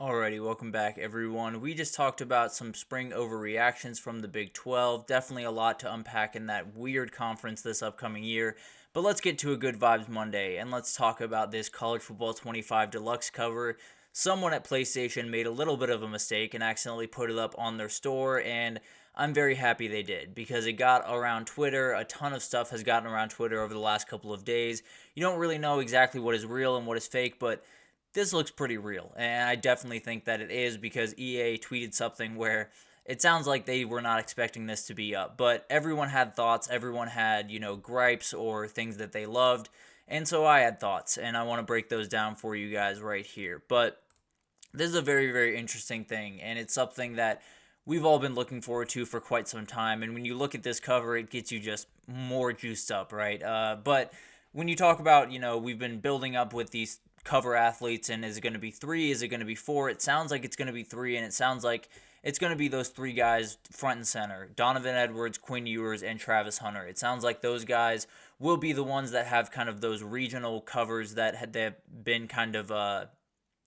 Alrighty, welcome back everyone. We just talked about some spring overreactions from the Big 12. Definitely a lot to unpack in that weird conference this upcoming year. But let's get to a Good Vibes Monday and let's talk about this College Football 25 Deluxe cover. Someone at PlayStation made a little bit of a mistake and accidentally put it up on their store, and I'm very happy they did because it got around Twitter. A ton of stuff has gotten around Twitter over the last couple of days. You don't really know exactly what is real and what is fake, but this looks pretty real, and I definitely think that it is because EA tweeted something where it sounds like they were not expecting this to be up, but everyone had thoughts, everyone had, gripes or things that they loved, and so I had thoughts, and I want to break those down for you guys right here. But this is a very, very interesting thing, and it's something that we've all been looking forward to for quite some time, and when you look at this cover, it gets you just more juiced up, right? But when you talk about, we've been building up with these cover athletes, and is it going to be three? Is it going to be four? It sounds like it's going to be three, and it sounds like it's going to be those three guys front and center: Donovan Edwards, Quinn Ewers, and Travis Hunter. It sounds like those guys will be the ones that have kind of those regional covers that have been kind of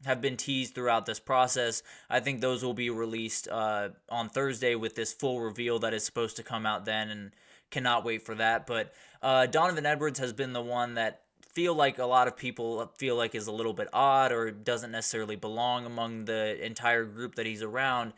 have been teased throughout this process. I think those will be released on Thursday with this full reveal that is supposed to come out then, and cannot wait for that. But Donovan Edwards has been the one that feel like a lot of people feel like is a little bit odd or doesn't necessarily belong among the entire group that he's around.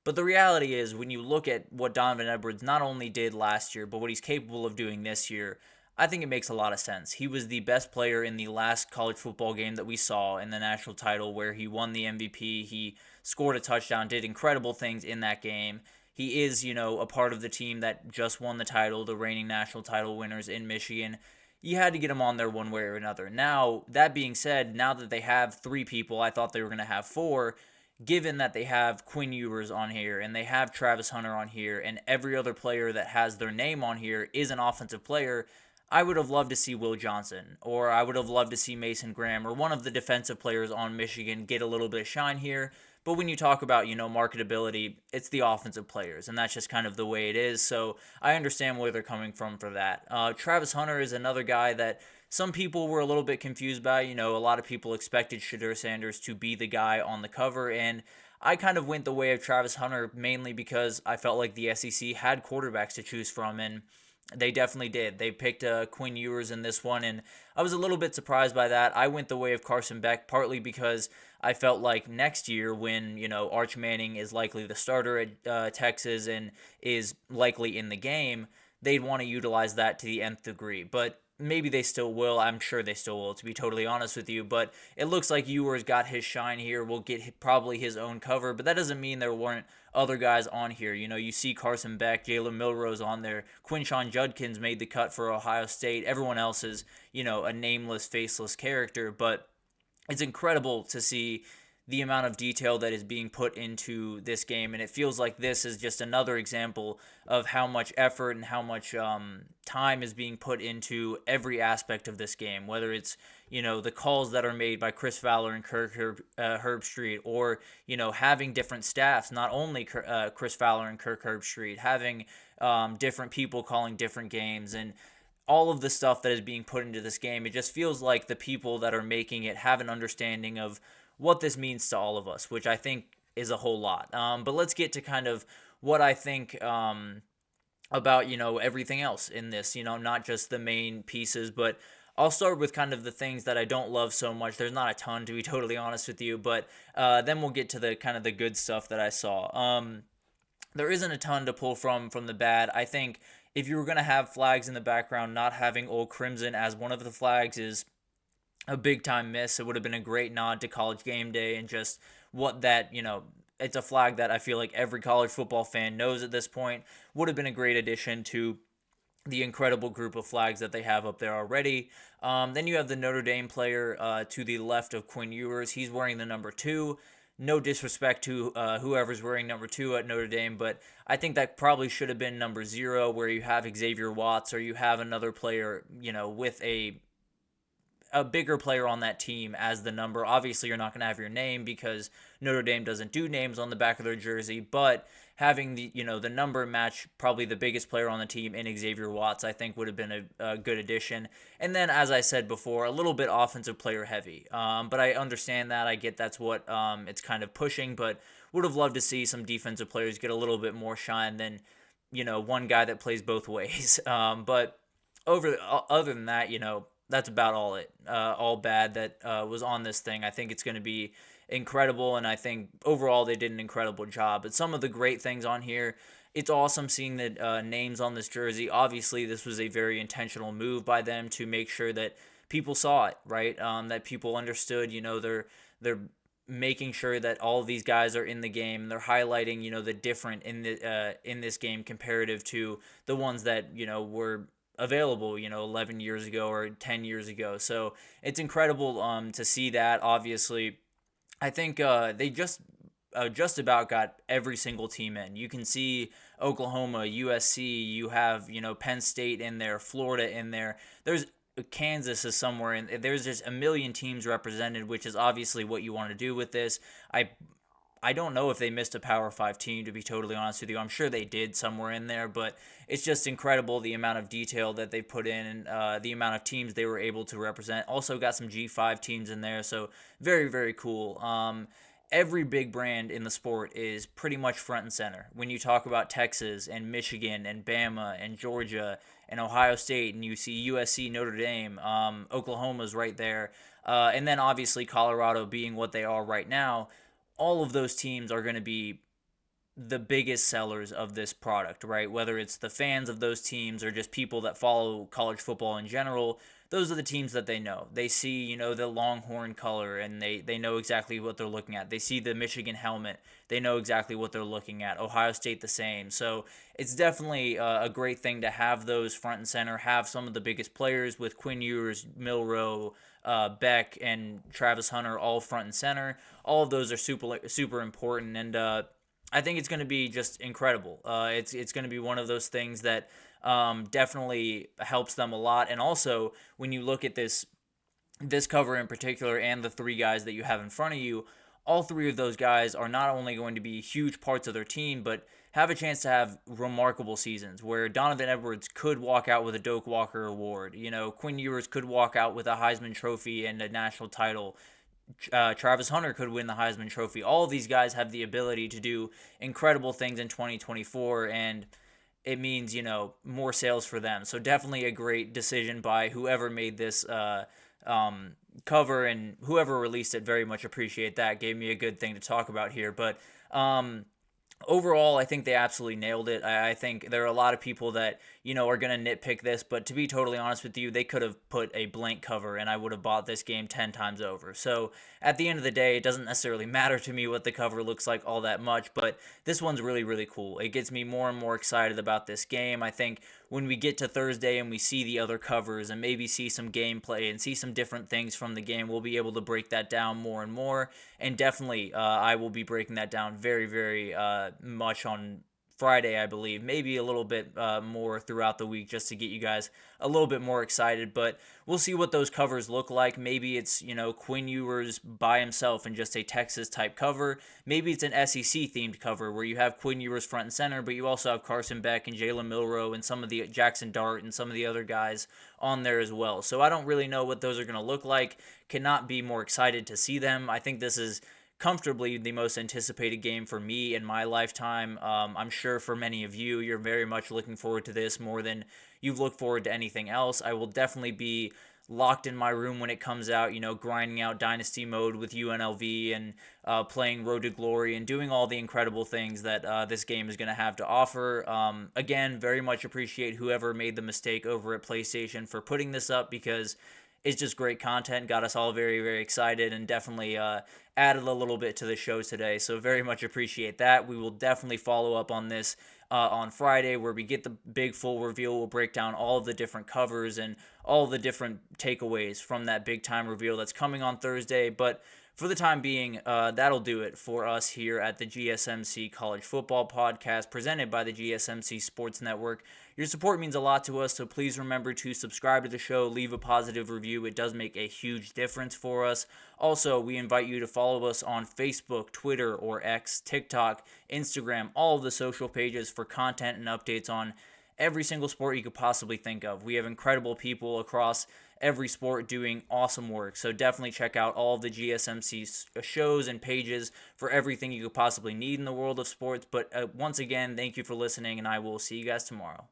But the reality is, when you look at what Donovan Edwards not only did last year, but what he's capable of doing this year, I think it makes a lot of sense. He was the best player in the last college football game that we saw in the national title, where he won the MVP. He scored a touchdown, did incredible things in that game. He is, a part of the team that just won the title, the reigning national title winners in Michigan. You had to get him on there one way or another. Now, that being said, now that they have three people, I thought they were going to have four, given that they have Quinn Ewers on here and they have Travis Hunter on here and every other player that has their name on here is an offensive player. I would have loved to see Will Johnson, or I would have loved to see Mason Graham, or one of the defensive players on Michigan get a little bit of shine here. But when you talk about, marketability, it's the offensive players, and that's just kind of the way it is. So I understand where they're coming from for that. Travis Hunter is another guy that some people were a little bit confused by. A lot of people expected Shedeur Sanders to be the guy on the cover, and I kind of went the way of Travis Hunter mainly because I felt like the SEC had quarterbacks to choose from, and they definitely did. They picked Quinn Ewers in this one, and I was a little bit surprised by that. I went the way of Carson Beck, partly because I felt like next year when, Arch Manning is likely the starter at Texas and is likely in the game, they'd want to utilize that to the nth degree. But maybe they still will. I'm sure they still will, to be totally honest with you. But it looks like Ewers got his shine here. Will get probably his own cover, but that doesn't mean there weren't other guys on here. You see Carson Beck, Jalen Milrose on there. Quinshon Judkins made the cut for Ohio State. Everyone else is, a nameless, faceless character, but it's incredible to see the amount of detail that is being put into this game, and it feels like this is just another example of how much effort and how much time is being put into every aspect of this game, whether it's the calls that are made by Chris Fowler and Kirk Herbstreit, or having different staffs, not only Chris Fowler and Kirk Herbstreit, having different people calling different games, and all of the stuff that is being put into this game. It just feels like the people that are making it have an understanding of what this means to all of us, which I think is a whole lot. But let's get to kind of what I think about, everything else in this, not just the main pieces, but I'll start with kind of the things that I don't love so much. There's not a ton, to be totally honest with you, but then we'll get to the kind of the good stuff that I saw. There isn't a ton to pull from the bad. I think if you were going to have flags in the background, not having Old Crimson as one of the flags is a big time miss. It would have been a great nod to College Game Day and just what that, it's a flag that I feel like every college football fan knows at this point. Would have been a great addition to the incredible group of flags that they have up there already. Then you have the Notre Dame player to the left of Quinn Ewers. He's wearing the number 2. No disrespect to whoever's wearing number 2 at Notre Dame, but I think that probably should have been number 0, where you have Xavier Watts or you have another player, with a bigger player on that team as the number. Obviously, you're not going to have your name because Notre Dame doesn't do names on the back of their jersey, but having the number match probably the biggest player on the team in Xavier Watts, I think would have been a good addition. And then, as I said before, a little bit offensive player heavy. But I understand that. I get that's what it's kind of pushing, but would have loved to see some defensive players get a little bit more shine than, one guy that plays both ways. But other than that, that's about all bad that was on this thing. I think it's going to be incredible, and I think overall they did an incredible job. But some of the great things on here, it's awesome seeing the names on this jersey. Obviously, this was a very intentional move by them to make sure that people saw it, right? That people understood. They're making sure that all of these guys are in the game. They're highlighting, the different in this game comparative to the ones that were available 11 years ago or 10 years ago. So it's incredible to see that. Obviously, I think they just about got every single team in. You can see Oklahoma, USC, you have Penn State in there, Florida in there. There's Kansas is somewhere in there's just a million teams represented, which is obviously what you want to do with this. I don't know if they missed a Power 5 team, to be totally honest with you. I'm sure they did somewhere in there, but it's just incredible the amount of detail that they put in and the amount of teams they were able to represent. Also got some G5 teams in there, so very, very cool. Every big brand in the sport is pretty much front and center. When you talk about Texas and Michigan and Bama and Georgia and Ohio State, and you see USC, Notre Dame, Oklahoma's right there, and then obviously Colorado being what they are right now, all of those teams are going to be the biggest sellers of this product, right? Whether it's the fans of those teams or just people that follow college football in general, those are the teams that they know. They see, the Longhorn color, and they know exactly what they're looking at. They see the Michigan helmet. They know exactly what they're looking at. Ohio State the same. So it's definitely a great thing to have those front and center, have some of the biggest players with Quinn Ewers, Milroe, Beck, and Travis Hunter all front and center. All of those are super important, and I think it's going to be just incredible. It's going to be one of those things that definitely helps them a lot. And also, when you look at this cover in particular and the three guys that you have in front of you, all three of those guys are not only going to be huge parts of their team, but have a chance to have remarkable seasons where Donovan Edwards could walk out with a Doak Walker Award. Quinn Ewers could walk out with a Heisman Trophy and a national title. Travis Hunter could win the Heisman Trophy. All of these guys have the ability to do incredible things in 2024, and it means, more sales for them. So definitely a great decision by whoever made this cover, and whoever released it. Very much appreciate that. Gave me a good thing to talk about here. But overall, I think they absolutely nailed it. I think there are a lot of people that, are going to nitpick this, but to be totally honest with you, they could have put a blank cover and I would have bought this game 10 times over. So at the end of the day, it doesn't necessarily matter to me what the cover looks like all that much, but this one's really, really cool. It gets me more and more excited about this game. I think when we get to Thursday and we see the other covers and maybe see some gameplay and see some different things from the game, we'll be able to break that down more and more. And definitely, I will be breaking that down very, very much on Friday, I believe, maybe a little bit more throughout the week just to get you guys a little bit more excited, but we'll see what those covers look like. Maybe it's, Quinn Ewers by himself and just a Texas type cover. Maybe it's an SEC themed cover where you have Quinn Ewers front and center, but you also have Carson Beck and Jalen Milroe and some of the Jackson Dart and some of the other guys on there as well. So I don't really know what those are going to look like. Cannot be more excited to see them. I think this is comfortably the most anticipated game for me in my lifetime. I'm sure for many of you, you're very much looking forward to this more than you've looked forward to anything else. I will definitely be locked in my room when it comes out, grinding out Dynasty mode with UNLV and playing Road to Glory and doing all the incredible things that this game is going to have to offer. Again, very much appreciate whoever made the mistake over at PlayStation for putting this up, because it's just great content, got us all very, very excited, and definitely added a little bit to the show today. So very much appreciate that. We will definitely follow up on this on Friday, where we get the big full reveal. We'll break down all of the different covers and all the different takeaways from that big time reveal that's coming on Thursday. But for the time being, that'll do it for us here at the GSMC College Football Podcast presented by the GSMC Sports Network. Your support means a lot to us, so please remember to subscribe to the show, leave a positive review. It does make a huge difference for us. Also, we invite you to follow us on Facebook, Twitter, or X, TikTok, Instagram, all of the social pages for content and updates on every single sport you could possibly think of. We have incredible people across every sport doing awesome work. So definitely check out all of the GSMC shows and pages for everything you could possibly need in the world of sports. But once again, thank you for listening, and I will see you guys tomorrow.